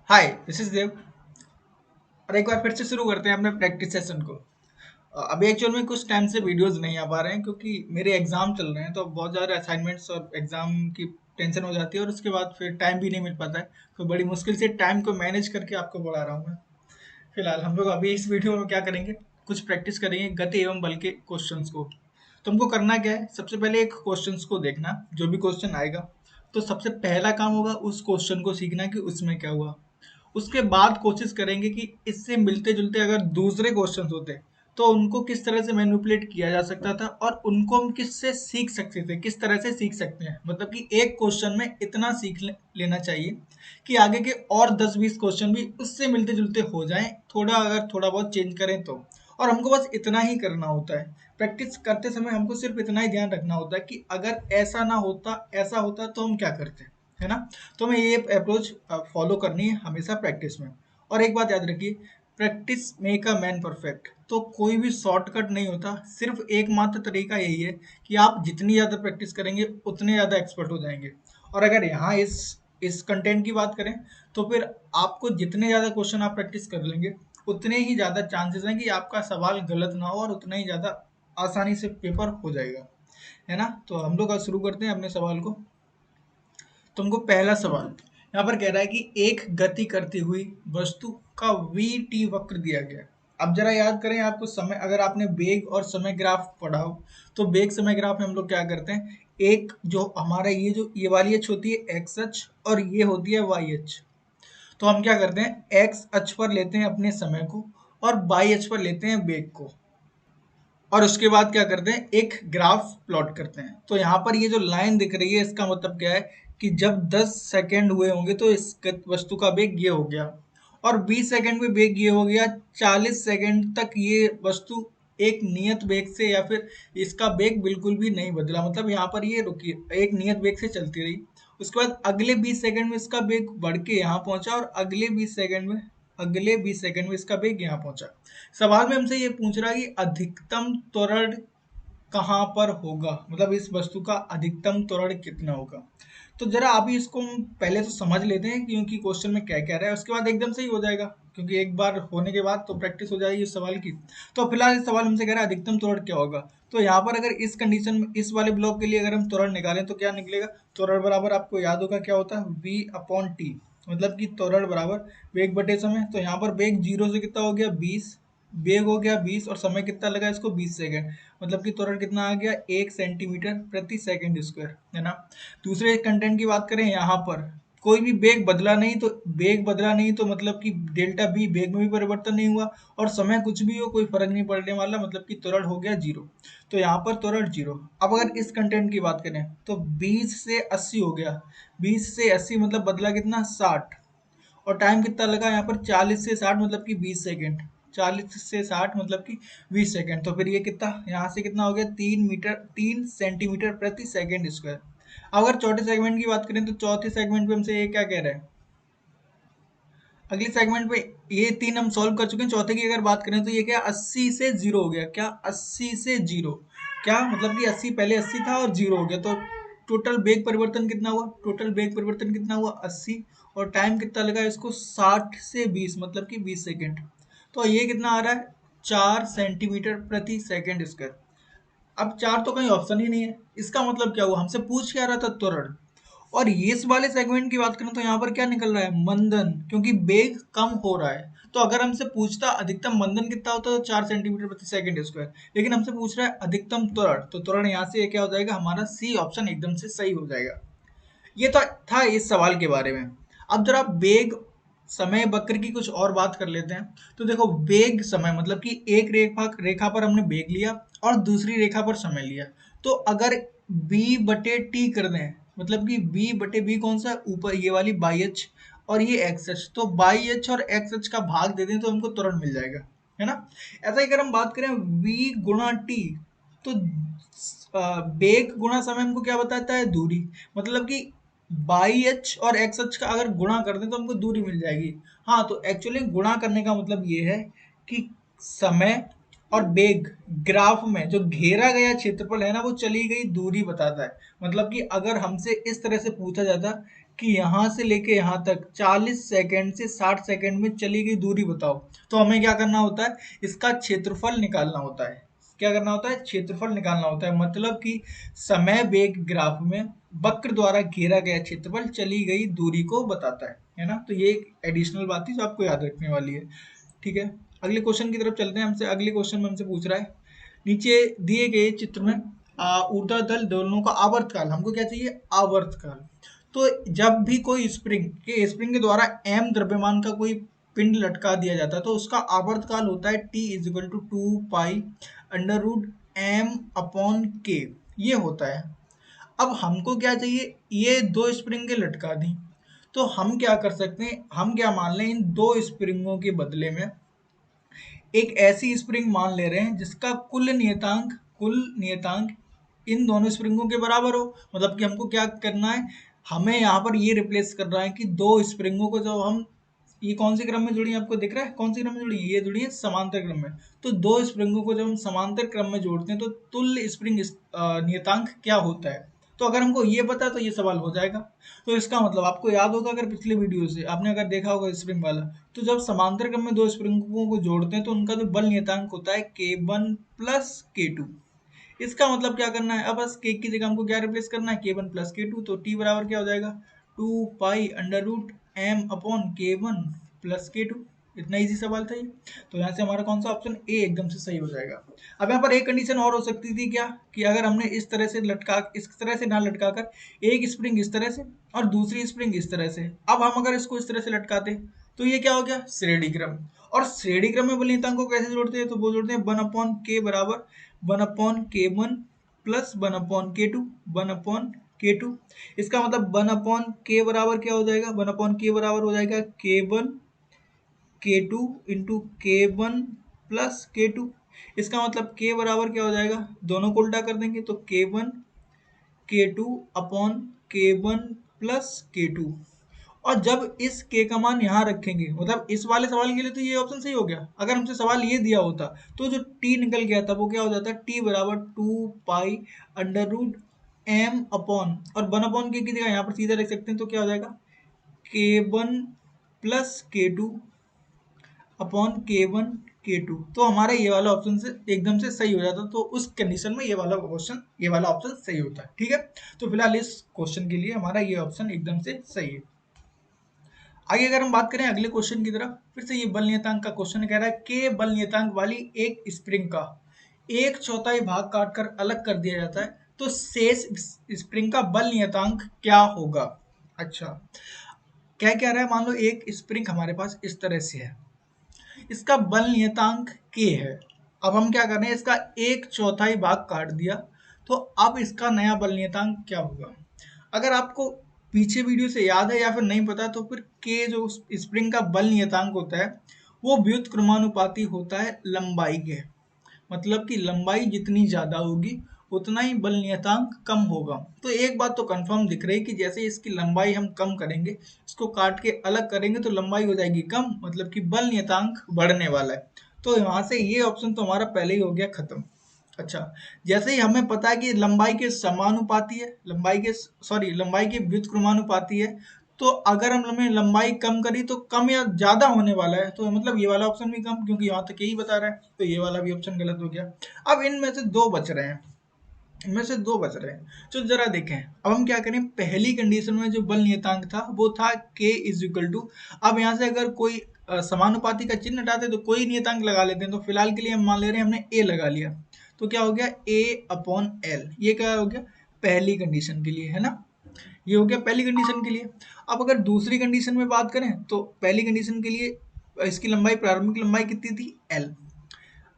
Hi, this is देव। और एक बार फिर से शुरू करते हैं अपने प्रैक्टिस सेशन को। अभी एक्चुअल में कुछ टाइम से वीडियोस नहीं आ पा रहे हैं क्योंकि मेरे एग्जाम चल रहे हैं, तो बहुत ज़्यादा असाइनमेंट्स और एग्जाम की टेंशन हो जाती है और उसके बाद फिर टाइम भी नहीं मिल पाता है। तो बड़ी मुश्किल से टाइम को मैनेज करके आपको पढ़ा रहा हूँ मैं। फिलहाल हम लोग अभी इस वीडियो में क्या करेंगे, कुछ प्रैक्टिस करेंगे गति एवं बल के क्वेश्चंस को। तुमको करना क्या है, सबसे पहले एक क्वेश्चंस को देखना, जो भी क्वेश्चन आएगा तो सबसे पहला काम होगा उस क्वेश्चन को सीखना कि उसमें क्या हुआ। उसके बाद कोशिश करेंगे कि इससे मिलते जुलते अगर दूसरे क्वेश्चंस होते तो उनको किस तरह से मैनिपुलेट किया जा सकता था और उनको हम किससे सीख सकते थे, किस तरह से सीख सकते हैं। मतलब कि एक क्वेश्चन में इतना लेना चाहिए कि आगे के और 10-20 क्वेश्चन भी उससे मिलते जुलते हो जाएं, थोड़ा अगर थोड़ा बहुत चेंज करें तो। और हमको बस इतना ही करना होता है, प्रैक्टिस करते समय हमको सिर्फ इतना ही ध्यान रखना होता है कि अगर ऐसा ना होता, ऐसा होता तो हम क्या करते, है ना। तो हमें ये अप्रोच फॉलो करनी है हमेशा प्रैक्टिस में। और एक बात याद रखिए, practice make a man perfect. तो कोई भी शॉर्टकट नहीं होता, सिर्फ एकमात्र तरीका यही है कि आप जितनी ज़्यादा प्रैक्टिस करेंगे उतने ज़्यादा एक्सपर्ट हो जाएंगे। और अगर यहाँ इस कंटेंट की बात करें तो फिर आपको जितने ज़्यादा क्वेश्चन आप प्रैक्टिस कर लेंगे उतने ही ज़्यादा चांसेस हैं कि आपका सवाल गलत ना हो और उतना ही ज़्यादा आसानी से पेपर हो जाएगा, है ना। तो हम लोग आज शुरू करते हैं अपने सवाल को। तुमको पहला सवाल यहाँ पर कह रहा है कि एक गति करती हुई वस्तु का वी टी वक्र दिया गया है। अब जरा याद करें, आपको समय, अगर आपने वेग और समय ग्राफ पढ़ा हो तो वेग समय ग्राफ में हम लोग क्या करते हैं, एक जो हमारा ये जो ये वाली अक्ष होती है एक्स अक्ष और ये होती है वाई अक्ष। तो हम क्या करते हैं, एक्स अक्ष पर लेते हैं अपने समय को और वाई अक्ष पर लेते हैं वेग को। और उसके बाद क्या करते हैं, एक ग्राफ प्लॉट करते हैं। तो यहाँ पर ये जो लाइन दिख रही है इसका मतलब क्या है कि जब 10 सेकंड हुए होंगे तो इस वस्तु का वेग ये हो गया, और 20 सेकंड में वेग ये हो गया, 40 सेकंड तक ये वस्तु एक नियत वेग से, या फिर इसका वेग बिल्कुल भी नहीं बदला, मतलब यहाँ पर ये रुकी, एक नियत वेग से चलती रही। उसके बाद अगले 20 सेकंड में इसका वेग बढ़ के यहाँ पहुंचा और अगले 20 सेकंड में इसका वेग यहाँ पहुंचा। सवाल में हमसे ये पूछ रहा है कि अधिकतम त्वरण कहाँ पर होगा, मतलब इस वस्तु का अधिकतम त्वरण कितना होगा। तो जरा अभी इसको हम पहले तो समझ लेते हैं क्योंकि क्वेश्चन में क्या कह रहा है, उसके बाद एकदम से ही हो जाएगा क्योंकि एक बार होने के बाद तो प्रैक्टिस हो जाएगी इस सवाल की। तो फिलहाल इस सवाल हमसे कह रहा है अधिकतम त्वरण क्या होगा। तो यहाँ पर अगर इस कंडीशन में इस वाले ब्लॉक के लिए अगर हम त्वरण निकालें तो क्या निकलेगा, त्वरण बराबर आपको याद होगा क्या होता है, v अपॉन टी। मतलब कि त्वरण बराबर वेग बटे समय। तो यहाँ पर वेग जीरो से कितना हो गया 20, वेग हो गया 20 और समय कितना लगा इसको 20 सेकंड। मतलब कि त्वरण कितना आ गया 1 सेंटीमीटर प्रति सेकंड स्क्वायर, है ना। दूसरे कंटेंट की बात करें, यहाँ पर कोई भी वेग बदला नहीं तो मतलब कि डेल्टा बी वेग में भी परिवर्तन नहीं हुआ, और समय कुछ भी हो कोई फर्क नहीं पड़ने वाला, मतलब कि त्वरण हो गया जीरो। तो यहाँ पर त्वरण जीरो। अब अगर इस कंटेंट की बात करें तो 20 से 80 हो गया, 20 से 80 मतलब बदला कितना 60, और टाइम कितना लगा यहाँ पर 40 से 60 मतलब कि 20 सेकेंड, 40 से 60 मतलब कि 20 सेकेंड। तो फिर ये कितना यहाँ से कितना हो गया 3 सेंटीमीटर प्रति सेकेंड स्क्वायर। अगर चौथे सेगमेंट की बात करें तो चौथे सेगमेंट पे हमसे ये क्या कह रहा है, अगले सेगमेंट पे ये तीन हम सॉल्व कर चुके हैं। चौथे की अगर बात करें तो ये क्या 80 से जीरो हो गया, क्या 80 से जीरो, क्या मतलब कि 80 पहले 80 था और जीरो हो गया। तो टोटल वेग परिवर्तन कितना हुआ, टोटल वेग परिवर्तन कितना हुआ 80, और टाइम कितना लगा इसको 60 से 20 मतलब कि 20 सेकेंड। तो ये कितना आ रहा है 4 सेंटीमीटर प्रति सेकेंड स्क्वायर। अब चार तो कहीं ऑप्शन ही नहीं है, इसका मतलब क्या हुआ, हमसे पूछ क्या रहा था त्वरण। और ये इस वाले सेगमेंट की बात करें तो यहाँ पर क्या निकल रहा है मंदन, क्योंकि वेग कम हो रहा है। तो अगर हमसे पूछता अधिकतम मंदन कितना होता है तो 4 सेंटीमीटर प्रति सेकंड स्क्वायर, लेकिन हमसे पूछ रहा है अधिकतम त्वरण, तो त्वरण यहाँ से क्या हो जाएगा, हमारा सी ऑप्शन एकदम से सही हो जाएगा। ये तो था इस सवाल के बारे में। अब जरा वेग समय वक्र की कुछ और बात कर लेते हैं। तो देखो वेग समय मतलब कि एक रेखा रेखा पर हमने वेग लिया और दूसरी रेखा पर समय लिया। तो अगर b बटे टी कर दें, मतलब कि b बटे b कौन सा ऊपर ये वाली बाई एच और ये एक्स एच, तो बाई एच और एक्स एच का भाग दे दें तो हमको त्वरण मिल जाएगा, है ना। ऐसा ही अगर हम बात करें v गुणा टी, तो वेग गुणा समय हमको क्या बताता है, दूरी। मतलब कि बाई एच और एक्स एच का अगर गुणा कर दें तो हमको दूरी मिल जाएगी। हाँ, तो एक्चुअली गुणा करने का मतलब ये है कि समय और बेग ग्राफ में जो घेरा गया क्षेत्रफल है ना वो चली गई दूरी बताता है। मतलब कि अगर हमसे इस तरह से पूछा जाता कि यहाँ से लेके यहाँ तक 40 सेकंड से 60 सेकंड में चली गई दूरी बताओ, तो हमें क्या करना होता है, इसका क्षेत्रफल निकालना होता है। क्या करना होता है, क्षेत्रफल निकालना होता है। मतलब कि समय वेग ग्राफ में वक्र द्वारा घेरा गया क्षेत्रफल चली गई दूरी को बताता है ना। तो ये एक एडिशनल बात थी जो आपको याद रखने वाली है। ठीक है, अगले क्वेश्चन की तरफ चलते हैं। हमसे अगले क्वेश्चन में हमसे पूछ रहा है, नीचे दिए गए चित्र में ऊर्ध्वाधर दोलनों का आवर्तकाल, हमको क्या चाहिए, आवर्तकाल। तो जब भी कोई स्प्रिंग के द्वारा m द्रव्यमान का कोई पिंड लटका दिया जाता है तो उसका आवर्तकाल होता है t is equal to 2 pi under root m upon k, ये होता है। अब हमको क्या चाहिए, ये दो स्प्रिंगें लटका दी, तो हम क्या कर सकते हैं, हम क्या मान लें, इन दो स्प्रिंगों के बदले में एक ऐसी स्प्रिंग मान ले रहे हैं जिसका कुल नियतांक इन दोनों स्प्रिंगों के बराबर हो। मतलब कि हमको क्या करना है, हमें यहाँ पर ये रिप्लेस कर रहा है कि दो स्प्रिंगों को जब हम, ये कौन से क्रम में जुड़ी है, आपको दिख रहा है कौन से क्रम में जुड़ी है, ये जुड़ी है समांतर क्रम में। तो दो स्प्रिंगों को जब हम समांतर क्रम में जोड़ते हैं तो तुल्य स्प्रिंग नियतांक क्या होता है। तो अगर हमको ये पता है तो ये सवाल हो जाएगा। तो इसका मतलब आपको याद होगा, अगर पिछले वीडियो से आपने अगर देखा होगा स्प्रिंग वाला, तो जब समांतर क्रम में दो स्प्रिंगों को जोड़ते हैं तो उनका जो बल नियतांक होता है K1 प्लस K2। इसका मतलब क्या करना है, अब बस के की जगह हमको क्या रिप्लेस करना है, K1 प्लस K2। तो T बराबर क्या हो जाएगा, 2 pi under root m upon K1 plus K2। इतना इजी सवाल था ये। तो यहाँ से हमारा कौन सा ऑप्शन ए एकदम से सही हो जाएगा। अब यहाँ पर एक कंडीशन और हो सकती थी क्या, कि अगर हमने इस तरह से इस तरह से ना लटका कर एक स्प्रिंग इस तरह से और दूसरी स्प्रिंग इस तरह से, अब हम अगर इसको इस तरह से लटकाते तो ये क्या हो गया, श्रेणी क्रम। और श्रेणी क्रम में बलनीयतांक को कैसे जोड़ते हैं, तो वो जोड़ते हैं 1/k बराबर 1/k1 प्लस 1/k2 1/k2। इसका मतलब 1/k बराबर क्या हो जाएगा, 1/k बराबर हो जाएगा K1 K2 into K1 plus K2। इसका मतलब K बराबर क्या हो जाएगा, दोनों को उल्टा कर देंगे तो K1 K2 upon K1 plus K2। और जब इस k का मान यहाँ रखेंगे, मतलब इस वाले सवाल के लिए तो ये ऑप्शन सही हो गया। अगर हमसे सवाल ये दिया होता तो जो t निकल गया था वो क्या हो जाता, t बराबर 2 pi under root m upon, और 1 अपॉन के की जगह यहाँ पर सीधा लिख सकते हैं तो क्या हो जाएगा, K1 plus K2 upon K1 K2। तो हमारा ये वाला ऑप्शन से एकदम से सही हो जाता। तो उस कंडीशन में ये वाला ऑप्शन सही होता है। ठीक है, तो फिलहाल इस क्वेश्चन के लिए हमारा ये ऑप्शन एकदम से सही है। आगे अगर हम बात करें अगले क्वेश्चन की तरफ, फिर से ये बल नियतांक का क्वेश्चन कह रहा है कि बल नियतांक वाली एक स्प्रिंग का 1/4 भाग काटकर अलग कर दिया जाता है तो शेष स्प्रिंग का बल नियतांक क्या होगा। अच्छा, क्या कह रहा है, मान लो एक स्प्रिंग हमारे पास इस तरह से है, इसका बल नियतांक k है। अब हम क्या कर रहे हैं, इसका 1/4 भाग काट दिया, तो अब इसका नया बल नियतांक क्या होगा। अगर आपको पीछे वीडियो से याद है या फिर नहीं पता, तो फिर के जो स्प्रिंग का बल नियतांक होता है वो व्युत्क्रमानुपाती होता है लंबाई के। मतलब कि लंबाई जितनी ज्यादा होगी उतना ही बल नियतांक कम होगा। तो एक बात तो कंफर्म दिख रही है कि जैसे इसकी लंबाई हम कम करेंगे, इसको काट के अलग करेंगे तो लंबाई हो जाएगी कम, मतलब कि बल नियतांक बढ़ने वाला है। तो यहाँ से ये ऑप्शन तो हमारा पहले ही हो गया खत्म। अच्छा, जैसे ही हमें पता है कि लंबाई के समानुपाती है, लंबाई के व्युत्क्रमानुपाती है, तो अगर हमने लंबाई कम करी तो कम या ज्यादा होने वाला है, तो मतलब ये वाला ऑप्शन भी कम, क्योंकि यहाँ तक यही बता रहा है, तो ये वाला भी ऑप्शन गलत हो गया। अब इनमें से दो बच रहे हैं, तो जरा देखें। अब हम क्या करें, पहली कंडीशन में जो बल नियतांक था वो था k इज इक्वल टू, अब यहाँ से अगर कोई समानुपाती का चिन्ह हटाते तो कोई नियतांक लगा लेते हैं। तो फिलहाल के लिए हम मान ले रहे हैं हमने a लगा लिया, तो क्या हो गया a अपॉन एल। ये क्या हो गया, पहली कंडीशन के लिए है ना, ये हो गया पहली कंडीशन के लिए। अब अगर दूसरी कंडीशन में बात करें तो पहली कंडीशन के लिए इसकी लंबाई, प्रारंभिक लंबाई कितनी थी, l।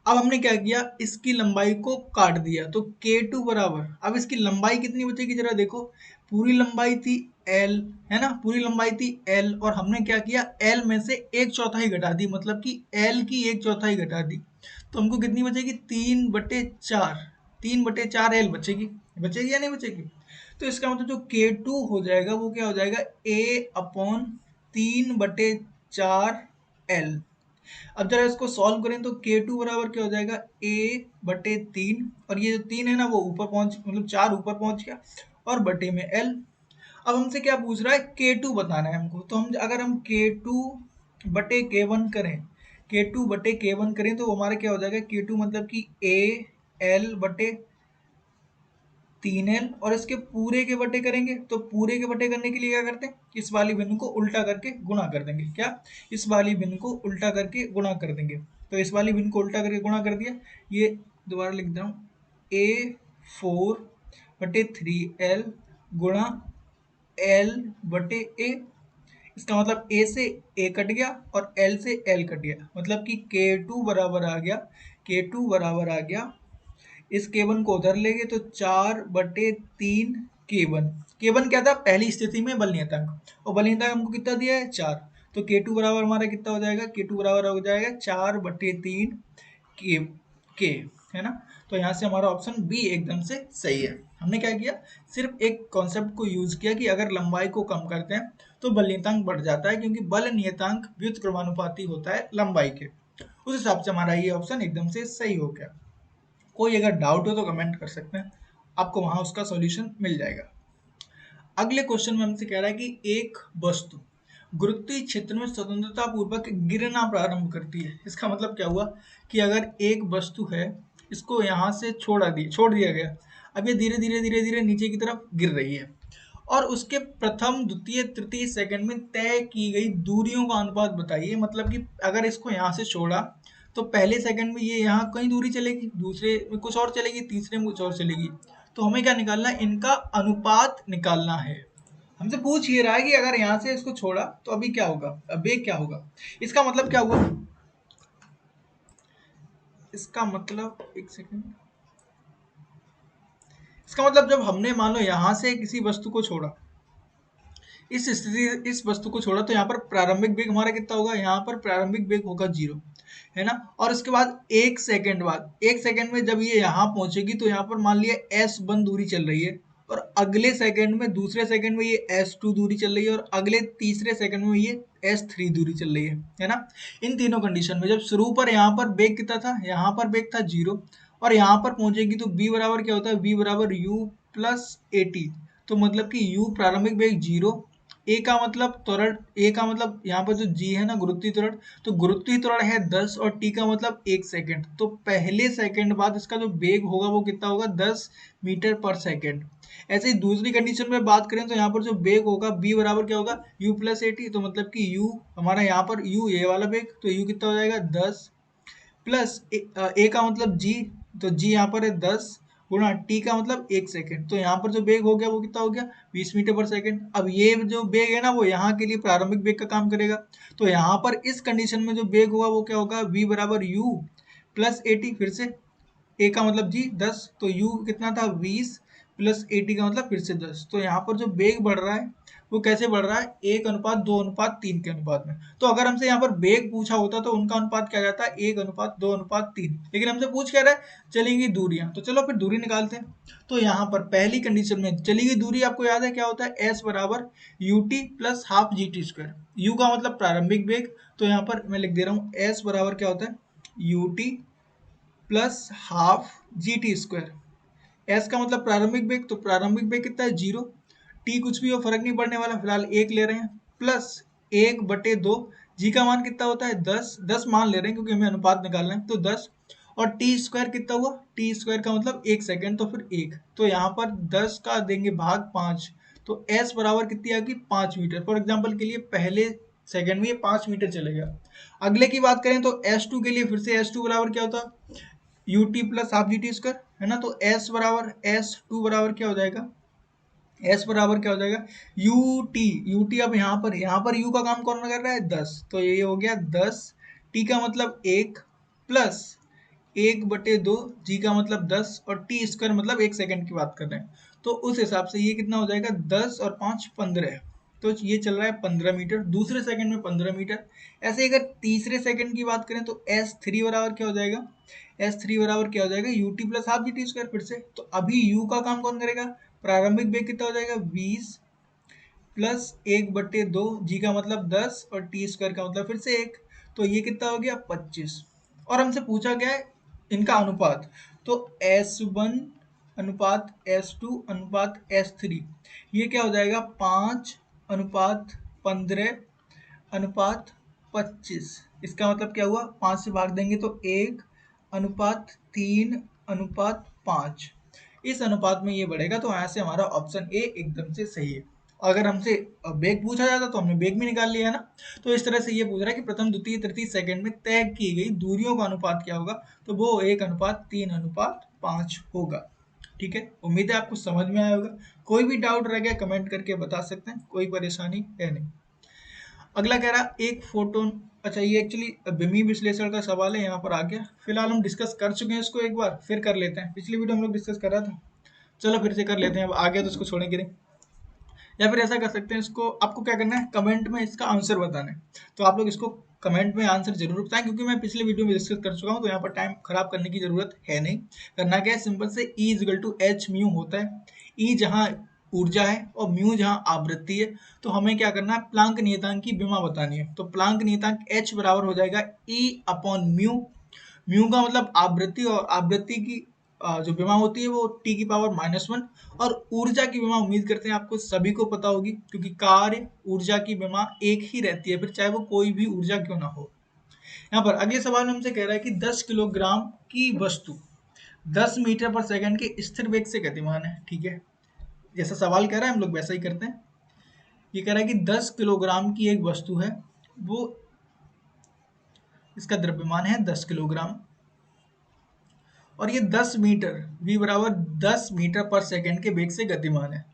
अब हमने क्या किया, इसकी लंबाई को काट दिया तो K2 बराबर, अब इसकी लंबाई कितनी बचेगी जरा देखो, पूरी लंबाई थी L, है ना, पूरी लंबाई थी L, और हमने क्या किया, L में से 1/4 घटा दी, मतलब कि L की 1/4 घटा दी। तो हमको कितनी बचेगी, 3/4, 3/4 L बचेगी, बचेगी या नहीं बचेगी। तो इसका मतलब जो K2 हो जाएगा वो क्या हो जाएगा, A अपॉन 3/4 L। अब जरा इसको सॉल्व करें तो k2 बराबर क्या हो जाएगा a/3, और ये जो 3 है ना वो ऊपर पहुंच मतलब 4 ऊपर पहुंच गया, और बटे में l। अब हमसे क्या पूछ रहा है, k2 बताना है हमको। तो हम अगर हम k2 बटे k1 करें, k2 बटे k1 करें तो हमारा क्या हो जाएगा, k2 मतलब कि a l बटे 3l, और इसके पूरे के बटे करेंगे तो पूरे के बटे करने के लिए क्या करते हैं, इस वाली भिन्न को उल्टा करके गुणा कर देंगे। क्या, इस वाली भिन्न को उल्टा करके गुणा कर देंगे। तो इस वाली भिन्न को उल्टा करके गुणा कर दिया, ये दोबारा लिख दे रहा हूँ, a4/3l गुणा l बटे a। इसका मतलब a से a कट गया और l से l कट गया, मतलब कि k2 बराबर आ गया, k2 बराबर आ गया, इस k1 को उधर ले गए तो 4/3 k1। k1 क्या था, पहली स्थिति में बल नियतांक, और बल नियतांक हमको कितना दिया है, 4। तो k2 बराबर हमारा कितना हो जाएगा, k2 बराबर हो जाएगा 4/3 के के, है ना। तो यहाँ से हमारा ऑप्शन बी एकदम से सही है। हमने क्या किया, सिर्फ एक कॉन्सेप्ट को यूज किया कि अगर लंबाई को कम करते हैं तो बल नियतांक बढ़ जाता है, क्योंकि बल नियतांक व्युत्क्रमानुपाती होता है लंबाई के। उस हिसाब से हमारा ये ऑप्शन एकदम से सही हो गया। कोई अगर डाउट हो तो कमेंट कर सकते हैं, आपको वहां उसका सॉल्यूशन मिल जाएगा। अगले क्वेश्चन में हमसे कह रहा है कि एक वस्तु गुरुत्वीय क्षेत्र में स्वतंत्रता पूर्वक गिरना प्रारंभ करती है। इसका मतलब क्या हुआ कि अगर एक वस्तु है, इसको यहाँ से छोड़ दिया गया, अब ये धीरे धीरे धीरे धीरे नीचे की तरफ गिर रही है, और उसके प्रथम द्वितीय तृतीय सेकंड में तय की गई दूरियों का अनुपात बताइए। मतलब कि अगर इसको यहाँ से छोड़ा तो पहले सेकंड में ये यहाँ कहीं दूरी चलेगी, दूसरे में कुछ और चलेगी, तीसरे में कुछ और चलेगी। तो हमें क्या निकालना है, इनका अनुपात निकालना है। हमसे पूछ ये रहा है कि अगर यहाँ से इसको छोड़ा तो अभी क्या होगा, वेग क्या होगा। इसका मतलब क्या हुआ, इसका मतलब एक सेकंड, इसका मतलब जब हमने मान लो यहाँ से किसी वस्तु को छोड़ा, इस वस्तु को छोड़ा, तो यहाँ पर प्रारंभिक वेग हमारा कितना होगा, यहाँ पर प्रारंभिक वेग होगा 0, है ना। और उसके बाद एक सेकंड में जब ये यहाँ पहुंचेगी तो यहाँ पर मान लिया s1 दूरी चल रही है, और अगले सेकंड में दूसरे सेकंड में ये s2 दूरी चल रही है, और अगले तीसरे सेकंड में ये s3 दूरी चल रही है ना। इन तीनों कंडीशन में जब शुरू पर यहाँ पर वेग कितना था, यहाँ पर वेग था 0, और यहाँ पर पहुंचेगी तो v बराबर क्या होता है, v बराबर u प्लस ए टी। तो मतलब कि u प्रारंभिक वेग 0, ए का मतलब त्वरण, ए का मतलब यहाँ पर जो जी है ना गुरुत्वीय त्वरण, तो गुरुत्वीय त्वरण है 10, और टी का मतलब 1 सेकंड। तो पहले सेकंड बाद इसका जो वेग होगा वो कितना होगा, 10 मीटर पर सेकंड। ऐसे ही दूसरी कंडीशन में बात करें तो यहाँ पर जो वेग होगा b बराबर क्या होगा, u प्लस ए टी। तो मतलब कि u हमारा यहाँ पर u ये वाला वेग, तो u कितना हो जाएगा 10 प्लस ए का मतलब जी, तो जी यहाँ पर है 10 गुणा टी का मतलब 1 सेकंड। तो यहाँ पर जो वेग हो गया वो कितना हो गया, 20 मीटर पर सेकंड। अब ये जो वेग है ना वो यहाँ के लिए प्रारंभिक वेग का काम करेगा, तो यहाँ पर इस कंडीशन में जो वेग होगा वो क्या होगा, v बराबर u प्लस ए टी, फिर से ए का मतलब जी 10, तो u कितना था 20 प्लस ए टी का मतलब फिर से 10। तो यहाँ पर जो वेग बढ़ रहा है वो कैसे बढ़ रहा है, 1:2:3 के अनुपात में। तो अगर हमसे यहाँ पर वेग पूछा होता तो उनका अनुपात क्या जाता है, 1:2:3। लेकिन हमसे पूछ क्या रहा है, चली गई दूरियां, तो चलो फिर दूरी निकालते हैं। तो यहाँ पर पहली कंडीशन में चली गई दूरी आपको याद है क्या होता है, s बराबर U T plus half G T square. You का मतलब प्रारंभिक वेग, तो यहाँ पर मैं लिख दे रहा हूँ s बराबर क्या होता है, U T plus half G T square. S का मतलब प्रारंभिक वेग, तो प्रारंभिक वेग कितना है 0, टी कुछ भी हो फर्क नहीं पड़ने वाला, फिलहाल 1 ले रहे हैं, प्लस 1/2, जी का मान कितना होता है 10, 10 मान ले रहे हैं क्योंकि हमें अनुपात निकालना है, तो 10, और टी स्क्वायर कितना हुआ, टी स्क्वायर का मतलब 1 सेकंड, तो फिर 1, तो यहाँ पर 10 का देंगे भाग 5, तो एस बराबर कितनी आ गई 5 मीटर। फॉर एग्जाम्पल के लिए पहले सेकंड में ये 5 मीटर चलेगा। अगले की बात करें तो S2 के लिए, फिर से S2 बराबर क्या होता है, U T plus half G T square, है ना। तो S2 बराबर क्या हो जाएगा, S बराबर क्या हो जाएगा, यू टी। अब यहाँ पर U का काम कौन कर रहा है 10, तो ये हो गया 10, टी का मतलब 1 प्लस 1/2, जी का मतलब 10, और टी स्क्वायर मतलब 1 सेकंड की बात कर रहे हैं। तो उस हिसाब से ये कितना हो जाएगा, 10 और 5 15, तो ये चल रहा है 15 मीटर, दूसरे सेकंड में 15 मीटर। ऐसे अगर तीसरे सेकंड की बात करें तो S3 बराबर क्या हो जाएगा, S3 बराबर क्या हो जाएगा, U T plus half G T square. फिर से तो अभी U का काम कौन करेगा, प्रारंभिक वेग कितना हो जाएगा 20 प्लस 1/2, जी का मतलब 10, और टी स्क्वायर का मतलब फिर से 1। तो ये कितना हो गया 25। और हमसे पूछा गया है इनका अनुपात, तो S1 अनुपात S2 अनुपात S3, ये क्या हो जाएगा 5:15 अनुपात 25। इसका मतलब क्या हुआ, 5 से भाग देंगे तो 1:3:5। इस अनुपात में ये बढ़ेगा, तो यहाँ से हमारा ऑप्शन ए एकदम से सही है। अगर हमसे बेग पूछा जाता तो हमने बेग भी निकाल लिया है ना। तो इस तरह से ये पूछ रहा है कि प्रथम द्वितीय तृतीय सेकंड में तय की गई दूरियों का अनुपात क्या होगा, तो वो 1:3:5 होगा। ठीक है, उम्मीद है आपको समझ में आया होगा। कोई भी डाउट रह गया कमेंट करके बता सकते हैं, कोई परेशानी है नहीं। अगला कह रहा एक फोटोन, अच्छा ये एक्चुअली बिमी विश्लेषण का सवाल है, यहाँ पर आ गया। फिलहाल हम डिस्कस कर चुके हैं इसको, एक बार फिर कर लेते हैं। पिछली वीडियो हम लोग डिस्कस कर रहा था, चलो फिर से कर लेते हैं। अब आ गया तो इसको छोड़ेंगे नहीं। या फिर ऐसा कर सकते हैं, इसको आपको क्या करना है, कमेंट में इसका आंसर बताना है। तो आप लोग इसको कमेंट में आंसर जरूर बताएं, क्योंकि मैं पिछले वीडियो में डिस्कस कर चुका हूँ, तो यहाँ पर टाइम खराब करने की जरूरत है नहीं। करना क्या है, सिंपल से E equal to h mu होता है। E जहाँ ऊर्जा है और म्यू जहाँ आवृत्ति है, तो हमें क्या करना है, प्लांक नियतांक की विमा बतानी है। तो प्लांक नियतांक H बराबर हो जाएगा E अपॉन म्यू। म्यू का मतलब आवृत्ति, और आवृत्ति की जो विमा होती है वो T⁻⁻1। और ऊर्जा की विमा उम्मीद करते हैं आपको सभी को पता होगी, क्योंकि कार्य ऊर्जा की विमा एक ही रहती है, फिर चाहे वो कोई भी ऊर्जा क्यों ना हो। यहाँ पर अगले सवाल में हमसे कह रहा है कि 10 किलोग्राम की वस्तु 10 मीटर पर सेकंड के स्थिर वेग से गतिमान है। ठीक है, जैसा सवाल कह रहा है हम लोग वैसा ही करते हैं। ये कह रहा है कि 10 किलोग्राम की एक वस्तु है, वो इसका द्रव्यमान है 10 किलोग्राम, और ये 10 मीटर v बराबर 10 मीटर पर सेकंड के वेग से गतिमान है।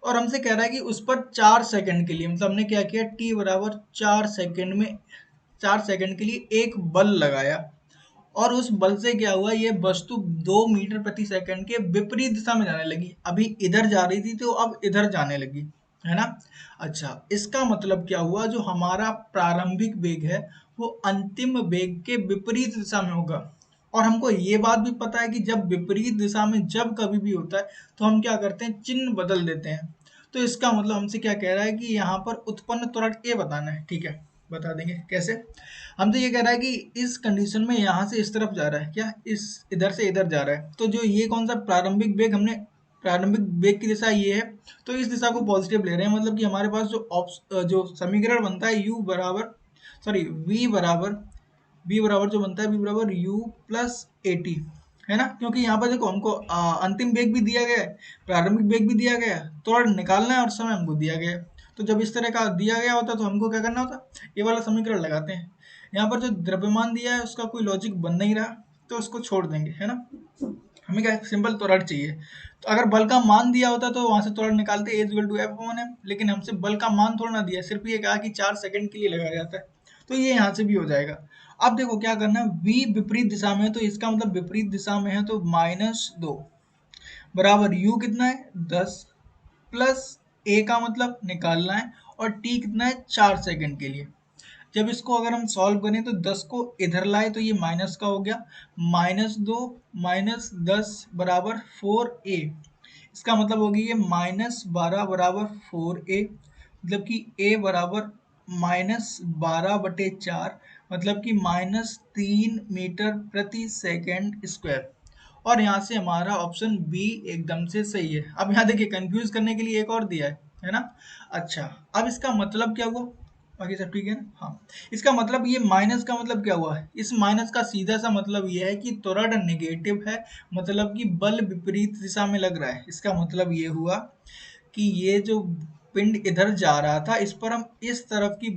और हमसे कह रहा है कि उस पर 4 सेकंड के लिए, मतलब हमने क्या किया, t बराबर 4 सेकंड में 4 सेकंड के लिए एक बल लगाया, और उस बल से क्या हुआ, ये वस्तु 2 मीटर प्रति सेकंड के विपरीत दिशा में जाने लगी। अभी इधर जा रही थी तो अब इधर जाने लगी, है ना। अच्छा, इसका मतलब क्या हुआ, जो हमारा प्रारंभिक वेग है वो अंतिम वेग के विपरीत दिशा में होगा। और हमको ये बात भी पता है कि जब विपरीत दिशा में जब कभी भी होता है तो हम क्या करते हैं, चिन्ह बदल देते हैं। तो इसका मतलब हमसे क्या कह रहा है कि यहाँ पर उत्पन्न त्वरण ए बताना है। ठीक है, बता देंगे कैसे। हम तो ये कह रहा है कि इस कंडीशन में यहाँ से इस तरफ जा रहा है, क्या इस इधर से इधर जा रहा है, तो जो ये कौन सा प्रारंभिक वेग, हमने प्रारंभिक वेग की दिशा ये है, तो इस दिशा को पॉजिटिव ले रहे हैं। मतलब कि हमारे पास जो समीकरण बनता है u बराबर, सॉरी v बराबर जो बनता है v बराबर u प्लस ए टी, है ना। क्योंकि यहाँ पर देखो हमको अंतिम वेग भी दिया गया है, प्रारंभिक वेग भी दिया गया है, त्वरण निकालना है और समय हमको दिया गया है। तो जब इस तरह का दिया गया होता तो हमको क्या करना होता, ये वाला समीकरण लगाते हैं। यहाँ पर जो द्रव्यमान दिया है उसका कोई लॉजिक बन नहीं रहा, तो उसको छोड़ देंगे, है ना। हमें क्या सिंपल त्वरण चाहिए। तो अगर बल का मान दिया होता तो वहां से त्वरण निकालते ए इक्वल टू F/m, लेकिन हमसे बल का मान थोड़ा ना दिया, सिर्फ ये कहा कि 4 सेकंड के लिए लगाया जाता है, तो ये यहाँ से भी हो जाएगा। अब देखो क्या करना है, v विपरीत दिशा में है, तो इसका मतलब विपरीत दिशा में है, तो -2 बराबर u कितना है 10, प्लस a का मतलब निकालना है, और t कितना है 4 सेकंड के लिए। जब इसको अगर हम सॉल्व करें तो 10 को इधर लाए तो ये माइनस का हो गया, -2 -10 बराबर 4a। इसका मतलब होगी ये -12 बराबर 4a, मतलब कि a बराबर -12/4, मतलब कि -3 मीटर प्रति सेकंड स्क्वायर। और यहाँ से हमारा ऑप्शन बी एकदम से सही है। अब यहाँ देखिए कंफ्यूज करने के लिए एक और दिया है ना। अच्छा, अब इसका मतलब क्या हुआ, बाकी सब ठीक है ना। हाँ, इसका मतलब ये माइनस का मतलब क्या हुआ है, इस माइनस का सीधा सा मतलब ये है कि त्वरण नेगेटिव है, मतलब कि बल विपरीत दिशा में लग रहा है। इसका मतलब ये हुआ कि ये जो पिंड इधर जा रहा था, इस पर हम इस तरफ की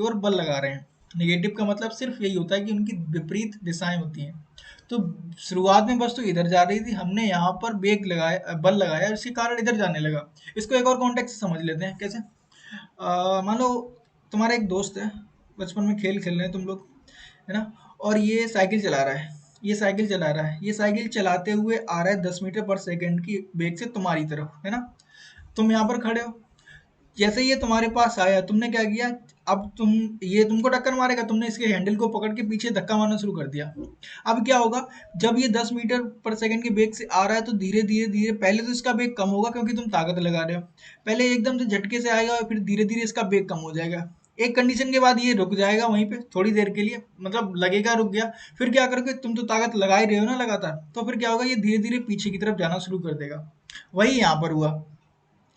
ओर बल लगा रहे हैं। नेगेटिव का मतलब सिर्फ यही होता है कि उनकी विपरीत दिशाएं होती हैं। तो शुरुआत में वस्तु इधर जा रही थी, हमने यहाँ पर बल लगाया, इसी कारण इधर जाने लगा। इसको एक और कॉन्टेक्स्ट से समझ लेते हैं, कैसे। मान लो तुम्हारा एक दोस्त है, बचपन में खेल खेल रहे हैं तुम लोग, है ना। और ये साइकिल चला रहा है, ये साइकिल चलाते हुए आ रहा है 10 मीटर पर सेकंड की वेग से तुम्हारी तरफ, है ना। तुम यहाँ पर खड़े हो, जैसे ये तुम्हारे पास आया, तुमने क्या किया, अब ये तुमको टक्कर मारेगा, तुमने इसके हैंडल को पकड़ के पीछे धक्का मारना शुरू कर दिया। अब क्या होगा, जब ये 10 मीटर पर सेकंड के वेग से आ रहा है तो धीरे धीरे धीरे पहले तो इसका वेग कम होगा, क्योंकि तुम ताकत लगा रहे हो। पहले एकदम से झटके से आएगा और फिर धीरे धीरे इसका वेग कम हो जाएगा। एक कंडीशन के बाद ये रुक जाएगा वहीं पे थोड़ी देर के लिए, मतलब लगेगा रुक गया। फिर क्या करोगे, तुम तो ताकत लगा ही रहे हो ना लगातार, तो फिर क्या होगा, ये धीरे धीरे पीछे की तरफ जाना शुरू कर देगा। वही यहाँ पर हुआ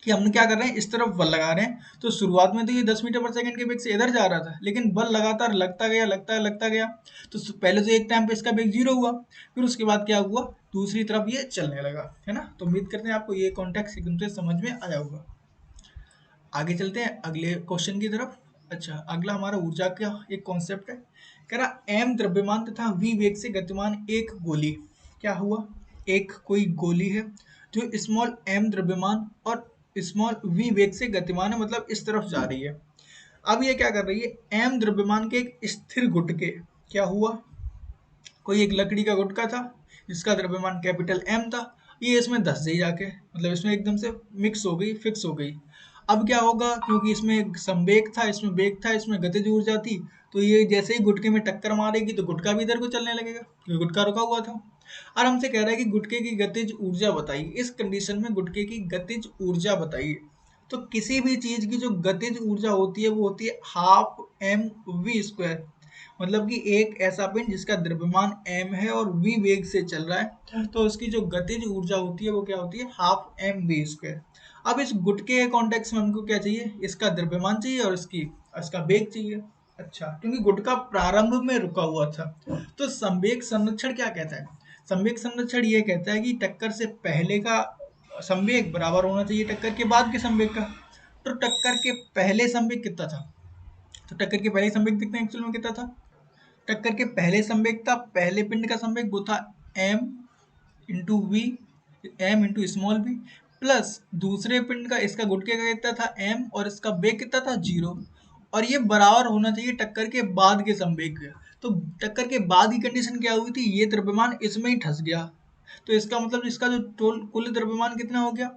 कि हम क्या कर रहे हैं, इस तरफ बल लगा रहे हैं, तो शुरुआत में तो ये 10 मीटर पर सेकंड के वेग से इधर जा रहा था, लेकिन बल लगातार लगता गया। तो पहले तो एक टाइम पे इसका वेग 0 हुआ, फिर उसके बाद क्या हुआ, दूसरी तरफ ये चलने लगा, है ना। तो उम्मीद करते हैं आपको ये कॉन्टेक्स्ट एकदम से समझ में आया होगा। आगे चलते हैं अगले क्वेश्चन की तरफ। अच्छा, अगला हमारा ऊर्जा का एक कॉन्सेप्ट है। कह रहा एम द्रव्यमान तथा वी वेग से गतिमान एक गोली। क्या हुआ, एक कोई गोली है जो स्मॉल एम द्रव्यमान और स्मॉल वी वेग से गतिमान है, मतलब इस तरफ जा रही है। अब ये क्या कर रही है, एम द्रव्यमान के एक स्थिर गुटके, क्या हुआ, कोई एक लकड़ी का गुटका था जिसका द्रव्यमान कैपिटल एम था, ये इसमें धस गई जाके, मतलब इसमें एकदम से मिक्स हो गई, फिक्स हो गई। अब क्या होगा, क्योंकि इसमें एक संवेग था, इसमें वेग था, इसमें गतिज ऊर्जा थी, तो ये जैसे ही गुटके में टक्कर मारेगी तो गुटका भी इधर को चलने लगेगा क्योंकि गुटका रुका हुआ था। और हमसे कह रहा है कि गुटके की गतिज ऊर्जा बताइए, इस कंडीशन में गुटके की गतिज ऊर्जा बताइए। तो किसी भी चीज की जो गतिज ऊर्जा होती है वो होती है हाफ एम वी स्क्वायर, मतलब कि एक ऐसा पिंड जिसका द्रव्यमान m है और v वेग से चल रहा है, तो उसकी जो गतिज ऊर्जा होती है वो क्या होती है, हाफ एम वी स्क्वायर। अब इस गुटके के कॉन्टेक्स्ट में हमको क्या चाहिए, इसका द्रव्यमान चाहिए और इसका वेग चाहिए। अच्छा, क्योंकि गुटका प्रारंभ में रुका हुआ था, तो संवेग संरक्षण क्या कहता है, संवेग संरक्षण ये कहता है कि टक्कर से पहले का संवेग बराबर होना चाहिए टक्कर के बाद के संवेग का। तो टक्कर के पहले संवेग कितना था, तो टक्कर के पहले संवेग देखते हैं एक्चुअल में कितना था। टक्कर के पहले संवेग था, पहले पिंड का संवेग वो था m into v, m into small v, plus दूसरे पिंड का, इसका गुटके का कितना था एम और इसका वेग कितना था 0, और ये बराबर होना चाहिए टक्कर के बाद के संवेग के। तो टक्कर के बाद की कंडीशन क्या हुई थी, ये द्रव्यमान इसमें ही ठस गया, तो इसका मतलब इसका जो कुल द्रव्यमान कितना हो गया,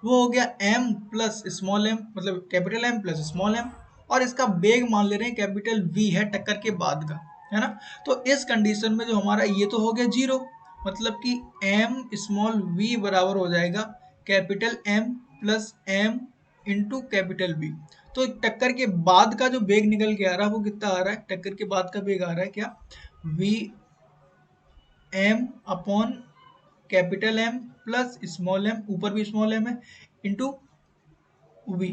वो हो गया m प्लस स्मॉल m, मतलब capital M plus small m, और इसका वेग मान ले रहे हैं कैपिटल V है टक्कर के बाद का, है ना। तो इस कंडीशन में जो हमारा ये तो हो गया 0, मतलब कि m स्मॉल v बराबर हो जाएगा capital M plus m into capital V। तो टक्कर के बाद का जो वेग निकल के आ रहा है वो कितना आ रहा है, टक्कर के बाद का वेग आ रहा है क्या, v m upon capital M plus small m, ऊपर भी स्मॉल m है, इंटू v,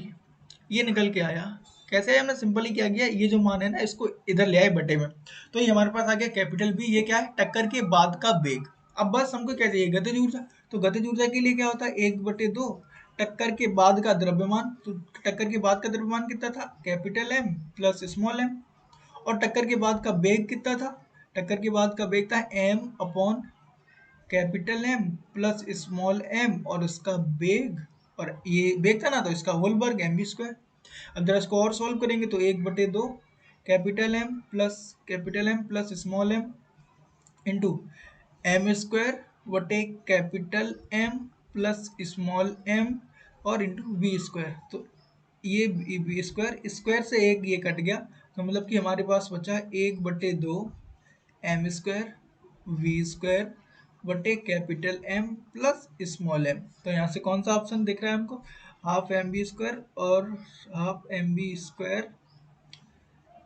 ये निकल के आया। कैसे हमने सिंपली क्या किया, ये जो मान है ना इसको इधर ले आए बटे में, तो ये हमारे पास आ गया कैपिटल V, ये क्या है, टक्कर के बाद का वेग। अब बस हमको क्या चाहिए, गतिज ऊर्जा। तो गतिज ऊर्जा के लिए क्या होता है, 1/2 टक्कर के बाद का द्रव्यमान। तो टक्कर के बाद का द्रव्यमान कितना था, capital M plus small m, और टक्कर के बाद का वेग कितना था, टक्कर के बाद का वेग था m upon capital M plus small m, और इसका वेग, और ये वेग था ना तो इसका होल वर्ग एम बी स्क्वायर। अब जरा इसको और सॉल्व करेंगे तो 1/2 capital M plus small m into M square बटे capital M plus small m और इंटू वी स्क्वायर। तो ये वी स्क्वायर, स्क्वायर से एक ये कट गया, तो मतलब कि हमारे पास बचा 1/2 एम स्क्वायर वी स्क्वायर बटे capital M plus small m। तो यहाँ से कौन सा ऑप्शन दिख रहा है हमको, हाफ एम बी स्क्वायर और half m b square,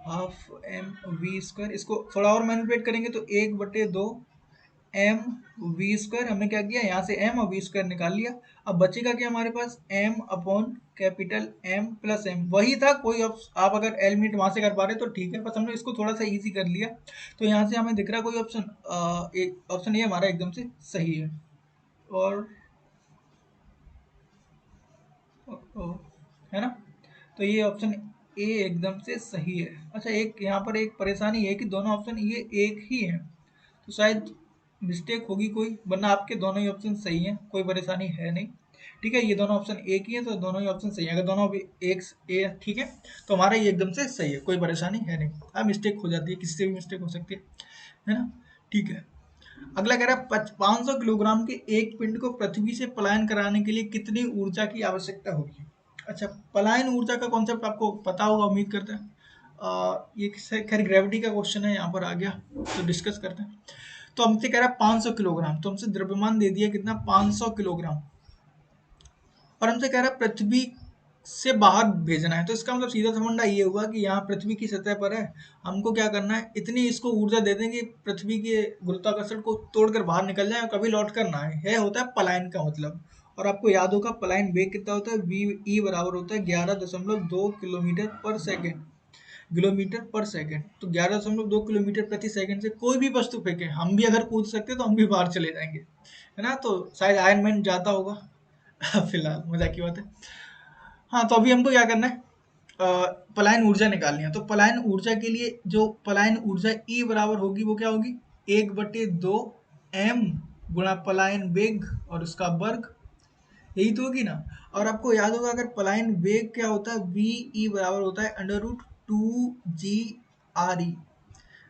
half m v square, इसको थोड़ा और मैनिपुलेट करेंगे तो 1/2 एम वी स्क्वायर, हमने क्या किया यहाँ से m और वी स्क्वायर निकाल लिया। अब बचेगा क्या हमारे पास, m upon capital M plus m, वही था कोई आप अगर एलिमिनेट वहां से कर पा रहे तो ठीक है, बस हमने इसको थोड़ा सा इजी कर लिया। तो यहाँ से हमें दिख रहा कोई ऑप्शन, एक ऑप्शन ये हमारा एकदम से सही है, और है ना, तो ये ऑप्शन ए एकदम से सही है। अच्छा, एक यहाँ पर एक परेशानी है कि दोनों ऑप्शन ये एक ही है, तो शायद मिस्टेक होगी कोई, वरना आपके दोनों ही ऑप्शन सही हैं, कोई परेशानी है नहीं। ठीक है, ये दोनों ऑप्शन एक ही है तो दोनों ही ऑप्शन सही है, अगर दोनों भी एक ए ठीक है तो हमारा ये एकदम से सही है, कोई परेशानी है नहीं। हाँ, मिस्टेक हो जाती है, किसी से भी मिस्टेक हो सकती है ना। ठीक है, अगला कह रहा है 500 किलोग्राम के एक पिंड को पृथ्वी से पलायन कराने के लिए कितनी ऊर्जा की आवश्यकता होगी। अच्छा, पलायन ऊर्जा का कॉन्सेप्ट आपको पता होगा उम्मीद करते हैं। ये खैर ग्रेविटी का क्वेश्चन है, यहाँ पर आ गया तो डिस्कस करते हैं। तो हमसे कह रहा है 500 किलोग्राम, तो हमसे द्रव्यमान दे दिया कितना 500 किलोग्राम, और हमसे कह रहा है पृथ्वी से बाहर भेजना है। तो इसका मतलब सीधा सा फंडा ये हुआ कि यहाँ पृथ्वी की सतह पर है, हमको क्या करना है, इतनी इसको ऊर्जा दे दें कि पृथ्वी के गुरुत्वाकर्षण को तोड़कर बाहर निकल जाए और कभी लौट कर ना आए। है होता है पलायन का मतलब। और आपको याद होगा पलायन वेग कितना होता है, वी ई बराबर होता है 11.2 किलोमीटर पर सेकेंड, तो 11.2 किलोमीटर प्रति सेकंड से कोई भी वस्तु फेंके, हम भी अगर कूद सकते तो हम भी बाहर चले जाएंगे, है ना। तो शायद आयरन मैन जाता होगा। फिलहाल मजाक की बात है। हाँ, तो अभी हमको क्या करना है, पलायन ऊर्जा निकालनी है। तो पलायन ऊर्जा के लिए जो पलायन ऊर्जा ई बराबर होगी वो क्या होगी, 1/2 m गुणा पलायन वेग और उसका वर्ग, यही तो होगी ना। और आपको याद होगा अगर पलायन वेग क्या होता है, वी ई बराबर होता है √2 g r e,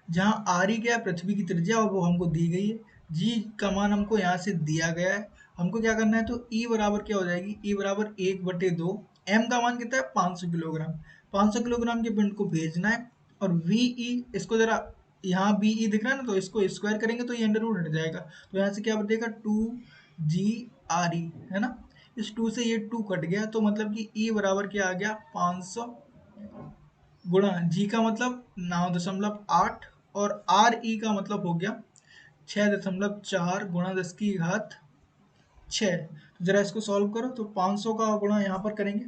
जहाँ आर ई क्या है, पृथ्वी की त्रिज्या, और वो हमको दी गई है। जी का मान हमको यहाँ से दिया गया है। हमको क्या करना है, तो ई बराबर क्या हो जाएगी, ई बराबर 1/2, एम का मान कितना है 500 किलोग्राम, 500 किलोग्राम के पिंड को भेजना है। और वी ई, इसको जरा, यहाँ बी ई दिख रहा है ना, तो इसको स्क्वायर करेंगे तो ये अंडर रूट हट जाएगा। तो यहाँ से क्या बचेगा, 2 g r e, है ना। इस 2 से ये 2 कट गया, तो मतलब कि ई बराबर क्या आ गया, 500 गुणा जी का मतलब 9.8, और आर ई का मतलब हो गया 6.4 गुणा 10 की घात 6। तो जरा इसको सॉल्व करो, तो 500 का गुणा यहाँ पर करेंगे।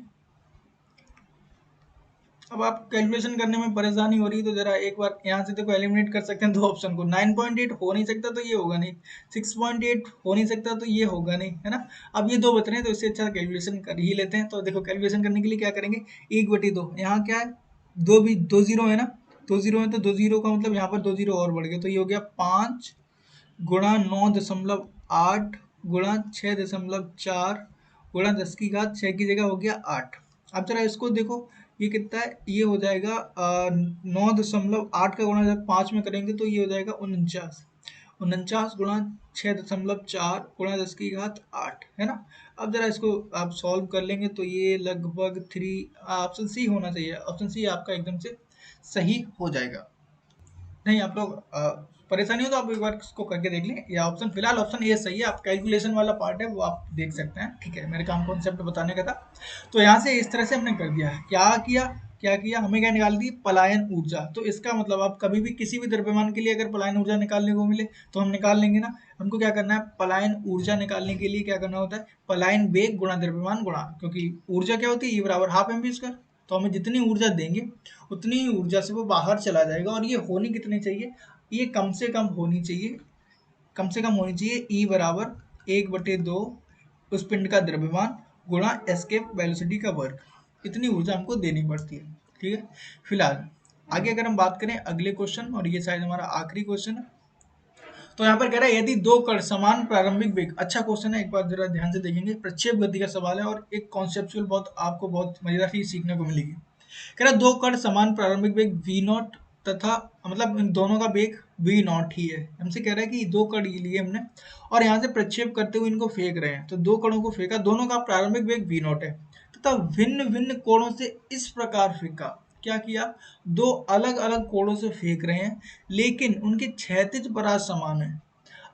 अब आप कैलकुलेशन करने में परेशानी हो रही है तो जरा एक बार यहाँ से देखो एलिमिनेट कर सकते हैं दो ऑप्शन को। 9.8 हो नहीं सकता तो ये होगा नहीं, 6.8 हो नहीं सकता तो ये होगा नहीं, है ना। अब ये दो बच रहे हैं तो इससे अच्छा कैलकुलेशन कर ही लेते हैं। तो देखो कैलकुलेशन करने के लिए क्या करेंगे, 1/2, यहाँ क्या है, दो भी दो जीरो है ना, दो जीरो है तो दो जीरो का मतलब यहाँ पर दो जीरो और बढ़ गया, तो ये हो गया 5 गुणा 9.8 गुणा 6.4 गुणा 10 की घात 6 की जगह हो गया 8। अब जरा इसको देखो, ये कितना है, ये हो जाएगा 9.8 का गुणा जब 5 में करेंगे तो ये हो जाएगा 49, 49 गुणा 6.4 गुणा 10 की घात 8, है ना। अब जरा इसको आप सॉल्व कर लेंगे तो ये लगभग 3, ऑप्शन सी होना चाहिए, ऑप्शन सी आपका एकदम से सही हो जाएगा। नहीं, आप लोग परेशानी हो तो आप एक बार इसको करके देख लें, या ऑप्शन, फिलहाल ऑप्शन ए सही है। आप कैलकुलेशन वाला पार्ट है वो आप देख सकते हैं, ठीक है। मेरे काम कॉन्सेप्ट बताने का था। तो यहाँ से इस तरह से हमने कर दिया है, क्या किया, हमें क्या निकाल दी, पलायन ऊर्जा। तो इसका मतलब आप कभी भी किसी भी द्रव्यमान के लिए अगर पलायन ऊर्जा निकालने को मिले तो हम निकाल लेंगे ना। हमको क्या करना है, पलायन ऊर्जा निकालने के लिए क्या करना होता है, पलायन वेग गुणा द्रव्यमान गुणा, क्योंकि ऊर्जा क्या होती है, ई बराबर हाफ एम वी स्क्वायर। तो हमें जितनी ऊर्जा देंगे उतनी ही ऊर्जा से वो बाहर चला जाएगा। और ये होनी कितनी चाहिए, ये कम से कम होनी चाहिए, कम से कम होनी चाहिए ई बराबर 1/2 उस पिंड का द्रव्यमान गुणा एस्केप वेलोसिटी का वर्ग। इतनी ऊर्जा हमको देनी पड़ती है, ठीक है। फिलहाल आगे अगर हम बात करें अगले क्वेश्चन, और ये शायद हमारा आखिरी क्वेश्चन है। तो यहाँ पर कह रहा है यदि दो कण समान प्रारंभिक वेग, अच्छा क्वेश्चन है, एक बार जरा ध्यान से देखेंगे, प्रक्षेप गति का सवाल है और एक कॉन्सेप्चुअल बहुत आपको बहुत मजेदार चीज सीखने को मिलेगी। कह रहा है दो कण समान प्रारंभिक वेग वी नॉट तथा, मतलब इन दोनों का वेग वी नॉट ही है। हमसे कह रहा है कि दो कण लिए हमने और यहाँ से प्रक्षेप करते हुए इनको फेंक रहे हैं। तो दो कणों को फेंका, दोनों का प्रारंभिक वेग वी नॉट है तथा भिन्न भिन्न कोणों से इस प्रकार फेंका। क्या किया, दो अलग अलग कोणों से फेंक रहे हैं लेकिन उनके क्षैतिज परास समान है।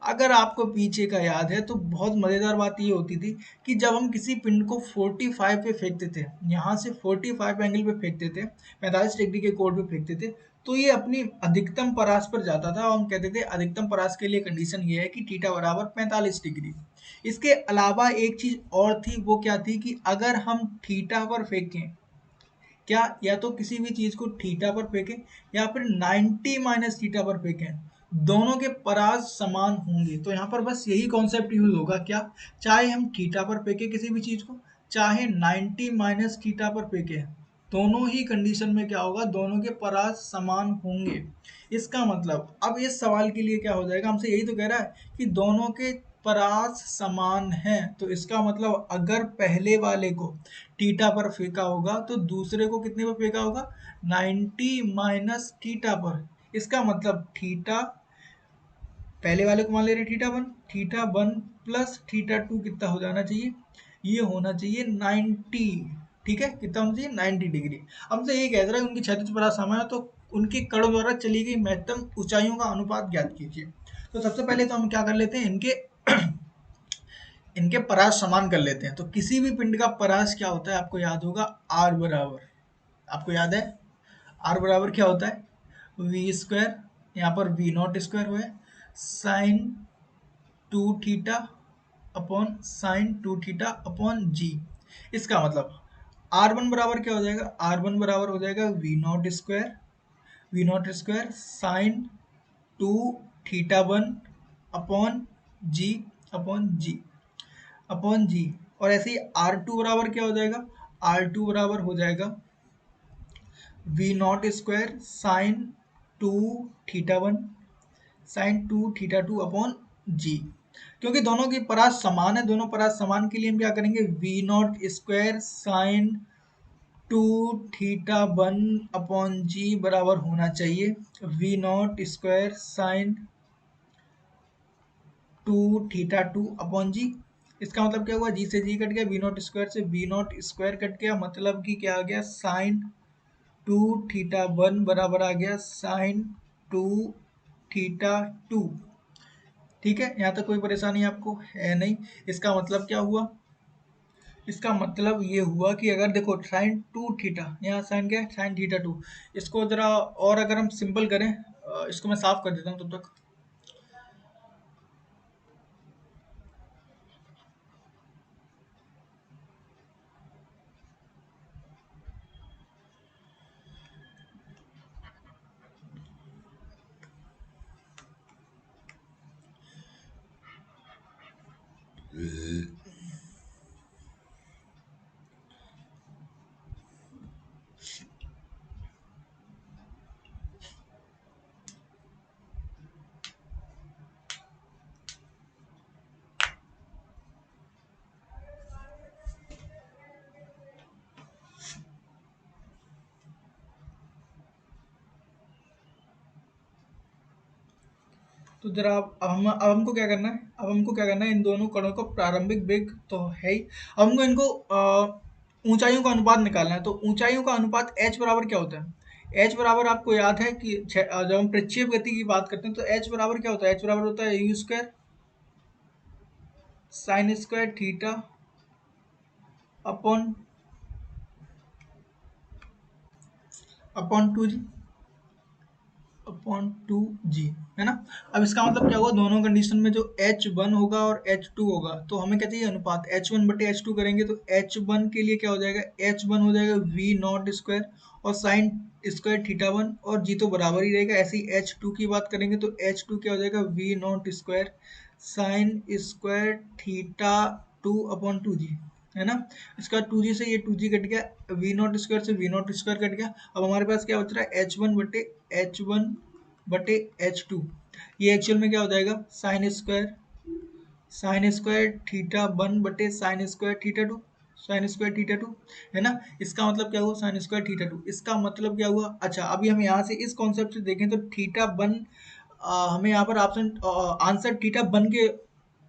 अगर आपको पीछे का याद है तो बहुत मजेदार बात ये होती थी कि जब हम किसी पिंड को 45 पे फेंकते थे, यहाँ से 45 एंगल पे फेंकते थे, 45 डिग्री के कोण पे फेंकते थे, तो ये अपनी अधिकतम परास पर जाता था और हम कहते थे अधिकतम परास के लिए कंडीशन ये है कि थीटा बराबर 45 डिग्री। इसके अलावा एक चीज और थी, वो क्या थी कि अगर हम थीटा पर फेंकें, क्या या तो किसी भी चीज को थीटा पर फेंकें या फिर 90 माइनस थीटा पर फेंकें, दोनों के परास समान होंगे। तो यहाँ पर बस यही कॉन्सेप्ट यूज होगा, क्या, चाहे हम थीटा पर फेंकें किसी भी चीज को, चाहे 90 माइनस थीटा पर फेंकें, दोनों ही कंडीशन में क्या होगा, दोनों के परास समान होंगे। इसका मतलब अब इस सवाल के लिए क्या हो जाएगा, हमसे यही तो कह रहा है कि दोनों के परास समान हैं। तो इसका मतलब अगर पहले वाले को थीटा पर फेंका होगा तो दूसरे को कितने पर फेंका होगा, 90 माइनस थीटा पर। इसका मतलब थीटा, पहले वाले को मान ले रहे थीटा 1, थीटा 1 प्लस थीटा 2 कितना हो जाना चाहिए, ये होना चाहिए 90, ठीक है, कितना होना चाहिए 90 डिग्री। हमसे ये कह रहा है उनकी क्षैतिज परास समान है, तो उनके कणों द्वारा चली गई महत्तम ऊंचाइयों का अनुपात ज्ञात कीजिए। तो सबसे पहले तो हम क्या कर लेते हैं, इनके इनके परास समान कर लेते हैं। तो किसी भी पिंड का परास क्या होता है आपको याद होगा, आर बराबर, आपको याद है आर बराबर क्या होता है, वी स्क्वायर, यहाँ पर वी नॉट स्क्वायर हुआ है, sine two theta upon sine two theta upon G. इसका मतलब आर वन बराबर क्या हो जाएगा, आर वन बराबर हो जाएगा V not square sine two theta one upon G upon G upon G. और ऐसे ही आर टू बराबर क्या हो जाएगा, आर टू बराबर हो जाएगा V not square sine two theta one sine two theta two upon G. क्योंकि दोनों की परास समान है, दोनों परास समान के लिए हम क्या करेंगे, V not square sine two theta one upon G बराबर होना चाहिए V not square sine two theta two upon G. इसका मतलब क्या हुआ, जी से जी कट गया, वी नॉट स्क्वायर से वी नॉट स्क्वायर कट गया, मतलब कि क्या आ गया, साइन टू थीटा वन बराबर आ गया साइन टू थीटा टू। ठीक है, यहाँ तक कोई परेशानी आपको है नहीं। इसका मतलब क्या हुआ, इसका मतलब ये हुआ कि अगर देखो साइन टू थीटा, यहाँ साइन क्या है, साइन थीटा टू, इसको जरा और अगर हम सिंपल करें, इसको मैं साफ कर देता हूँ तब तक। तो जरा अब हमको क्या करना है, अब हमको क्या करना है, इन दोनों कणों का प्रारंभिक वेग तो है ही, अब हमको इनको ऊंचाइयों का अनुपात निकालना है। तो ऊंचाइयों का अनुपात h बराबर क्या होता है, h बराबर आपको याद है कि जब हम प्रक्षेप गति की बात करते हैं तो h बराबर क्या होता है, h बराबर होता है u square sine square theta upon upon two G upon two G, है ना। अब इसका मतलब क्या होगा, दोनों कंडीशन में जो एच वन होगा और एच टू होगा, तो हमें क्या चाहिए, अनुपात एच वन बटे एच टू करेंगे तो एच वन के लिए क्या हो जाएगा, एच वन हो जाएगा वी नॉट स्क्वायर और साइन स्क्वायर थीटा वन, और जी तो बराबर ही रहेगा। ऐसे ही एच टू की बात करेंगे तो एच टू क्या हो जाएगा, V not square sine square theta two upon two G, है ना। इसका टू जी से ये टू जी कट गया, वी नॉट स्क्वायर से वी नॉट स्क्वायर कट गया। अब हमारे पास क्या बच रहा है, एच वन बटे एच टू। ये एक्चुअल में क्या हो जाएगा, साइन स्क्वायर थीटा वन बटे sine square theta two, sine square theta two, है ना। इसका मतलब क्या हुआ, साइन स्क्वायर थीटा टू, इसका मतलब क्या हुआ। अच्छा, अभी हम यहाँ से इस कॉन्सेप्ट से देखें तो थीटा वन, हमें यहाँ पर ऑप्शन आंसर थीटा वन के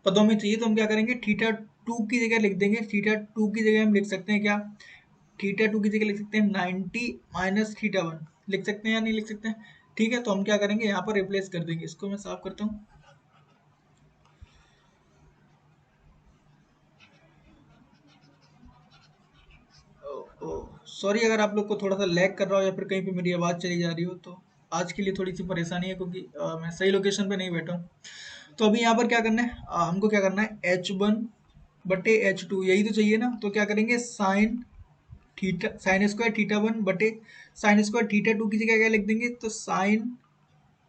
पदों में चाहिए, तो हम क्या करेंगे, थीटा टू की जगह लिख देंगे, थीटा टू की जगह हम लिख सकते हैं क्या, थीटा टू की जगह लिख सकते हैं 90 माइनस थीटा वन, लिख सकते हैं या नहीं लिख सकते हैं। ठीक है, तो हम क्या करेंगे, यहाँ पर रिप्लेस कर देंगे, इसको मैं साफ करता हूँ। सॉरी अगर आप लोग को थोड़ा सा लैग कर रहा हो या फिर कहीं पे मेरी आवाज़ चली जा रही हो, तो आज के लिए थोड़ी सी परेशानी है, क्योंकि मैं सही लोकेशन पे नहीं बैठा हूँ। तो अभी यहाँ पर क्या करना है, हमको क्या करना है, एच वन बटे एच टू, यही तो चाहिए ना। तो क्या करेंगे, साइन स्क्वायर थीटा वन बटे साइन स्क्वायर थीटा टू की जगह क्या लिख देंगे, तो साइन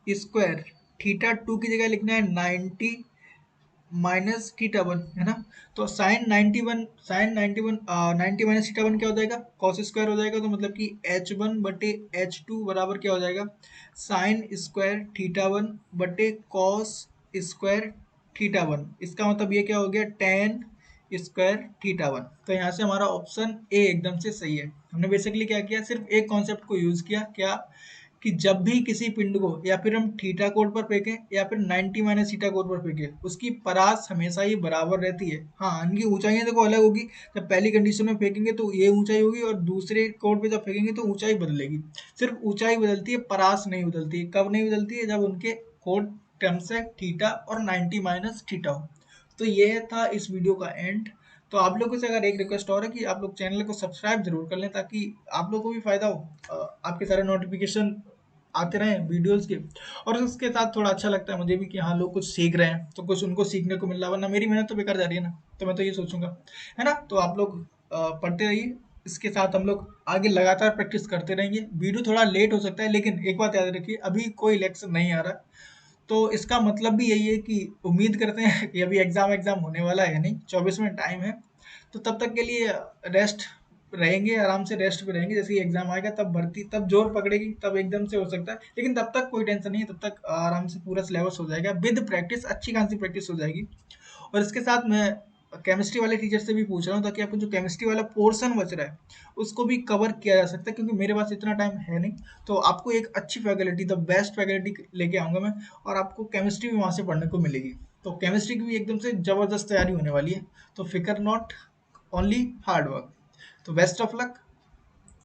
स्क्वायर थीटा टू की जगह लिखना है 90 माइनस थीटा वन, है ना। तो साइन 91 90 माइनस थीटा वन क्या हो जाएगा, कॉस स्क्वायर हो जाएगा। तो मतलब कि एच वन बटे एच टू बराबर क्या हो जाएगा, साइन स्क्वायर थीटा वन बटे कॉस स्क्वायर थीटा वन। इसका मतलब ये क्या हो गया, टेन स्क्वायर थीटा वन। तो यहाँ से हमारा ऑप्शन ए एकदम से सही है। हमने बेसिकली क्या किया, सिर्फ एक कॉन्सेप्ट को यूज किया, क्या कि जब भी किसी पिंड को या फिर हम थीटा कोड पर फेंकें या फिर 90 माइनस थीटा कोड पर फेंकें, उसकी परास हमेशा ही बराबर रहती है। हाँ, इनकी ऊंचाइयां देखो अलग होगी, जब पहली कंडीशन में फेंकेंगे तो ये ऊंचाई होगी और दूसरे कोड पे जब फेंकेंगे तो ऊंचाई बदलेगी। सिर्फ ऊंचाई बदलती है, परास नहीं बदलती। कब नहीं बदलती है, जब उनके कोड टर्म्स है थीटा और 90 माइनस थीटा हो। तो ये था इस वीडियो का एंड। तो आप लोगों से अगर एक रिक्वेस्ट और है कि आप लोग चैनल को सब्सक्राइब जरूर कर लें, ताकि आप लोगों को भी फायदा हो, आपके सारे नोटिफिकेशन आते रहें वीडियोस के। और उसके साथ थोड़ा अच्छा लगता है मुझे भी कि हाँ, लोग कुछ सीख रहे हैं, तो कुछ उनको सीखने को मिल रहा है, वरना मेरी मेहनत तो बेकार जा रही है ना। तो मैं तो ये सोचूंगा, है ना। तो आप लोग पढ़ते रहिए, इसके साथ हम लोग आगे लगातार प्रैक्टिस करते रहेंगे। वीडियो थोड़ा लेट हो सकता है, लेकिन एक बात याद रखिए, अभी कोई इलेक्शन नहीं आ रहा, तो इसका मतलब भी यही है कि उम्मीद करते हैं कि अभी एग्जाम एग्जाम होने वाला है नहीं, 24 में टाइम है। तो तब तक के लिए रेस्ट रहेंगे, आराम से रेस्ट पे रहेंगे। जैसे ही एग्जाम आएगा तब भर्ती, तब जोर पकड़ेगी, तब एकदम से हो सकता है, लेकिन तब तक कोई टेंशन नहीं है, तब तक आराम से पूरा सिलेबस हो जाएगा विद प्रैक्टिस, अच्छी खासी प्रैक्टिस हो जाएगी। और इसके साथ मैं केमिस्ट्री वाले टीचर से भी पूछ रहा हूँ, ताकि आपको जो केमिस्ट्री वाला पोर्शन बच रहा है उसको भी कवर किया जा सकता है, क्योंकि मेरे पास इतना टाइम है नहीं। तो आपको एक अच्छी फैकल्टी, द बेस्ट फैकल्टी लेके आऊंगा मैं, और आपको केमिस्ट्री भी वहाँ से पढ़ने को मिलेगी। तो केमिस्ट्री की भी एकदम से जबरदस्त तैयारी होने वाली है। तो फिकर नॉट, ओनली हार्ड वर्क। तो बेस्ट ऑफ लक।